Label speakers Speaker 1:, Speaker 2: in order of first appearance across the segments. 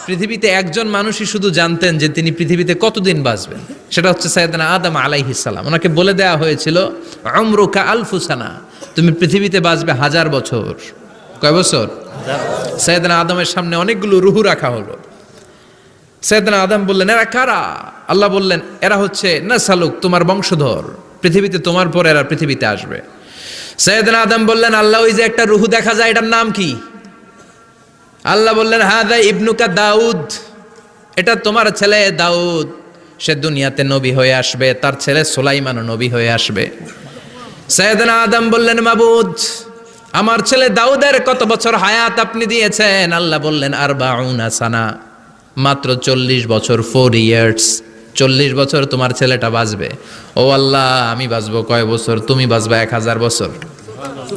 Speaker 1: পৃথিবীতে একজন মানুষই শুধু জানতেন যে তিনি পৃথিবীতে কতদিন বাঁচবেন, সেটা হচ্ছে সাইয়েদনা আদম আলাইহিস সালাম। ওনাকে বলে দেওয়া হয়েছিল উমরুকা আলফু সানা, তুমি পৃথিবীতে বাঁচবে 1000 বছর। কয় বছর? সাইয়েদনা আদমের সামনে অনেকগুলো রুহু রাখা হলো। সাইয়েদনা আদম বললেন, এরা কারা? আল্লাহ বললেন, এরা হচ্ছে নাসালুক, তোমার বংশধর, পৃথিবীতে তোমার পর এরা পৃথিবীতে আসবে। সাইয়েদনা আদম বললেন, আল্লাহ ওই যে একটা রুহু দেখা যায়, এটার নাম কি? আল্লাহ বললেন, হাদা ইবনুকা দাউদ, এটা তোমার ছেলে দাউদ, সে দুনিয়াতে নবী হয়ে আসবে, তার ছেলে সুলাইমানও নবী হয়ে আসবে। সাইয়েদনা আদম বললেন, মাবুদ, আমার ছেলে দাউদের কত বছর হায়াত আপনি দিয়েছেন? আল্লাহ বললেন, 40 সানা, মাত্র 40 বছর, 4 ইয়ার্স, 40 বছর তোমার ছেলেটা বাঁচবে। ও আল্লাহ, আমি বাঁচবো কয় বছর? তুমি বাঁচবা 1000 বছর।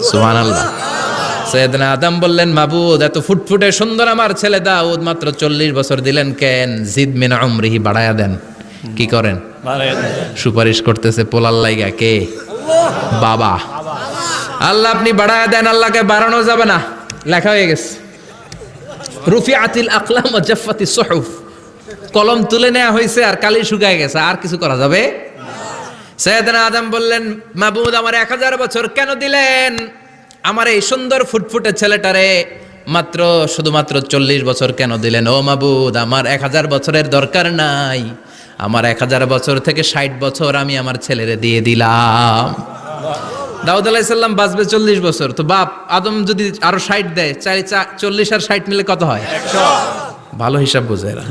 Speaker 1: সুবহানাল্লাহ। সাইয়েদনা আদম বললেন, মাবুদ, এত ফুটফুটে সুন্দর আমার ছেলে দাউদ, মাত্র 40 বছর দিলেন কেন? জিদ মিন উমরিহি, বাড়ায়া দেন। কি করেন? সুপারিশ করতেছে পোলার লাইগা কে? বাবা। আল্লাহ আপনি বাড়ায়া দেন। আল্লাহকে বাড়ানো যাবে না, লেখা হয়ে গেছে। রুফিআতিল আকলাম ওয়া জাফফাতিস সুহুফ, কলম তুলে নেওয়া হয়েছে আর কালি শুকায় গেছে, আর কিছু করা যাবে? সাইয়েদনা আদম বললেন, মাবুদ, আমার 1000 বছর কেন দিলেন? আমার এই সুন্দর ফুটফুটে ছেলেটারে মাত্র শুধুমাত্র 40 বছর কেন দিলেন? ও মাবুদ, আমার 1000 বছরের দরকার নাই, আমার 1000 বছর থেকে 60 বছর আমি আমার ছেলেরে দিয়ে দিলাম। দাউদ আলাইহিস সালাম বাঁচবে 40 বছর, তো বাপ আদম যদি আরো 60 দেয়, 40 আর 60 মিলে কত হয়? 100। ভালো হিসাব বোঝে এরা।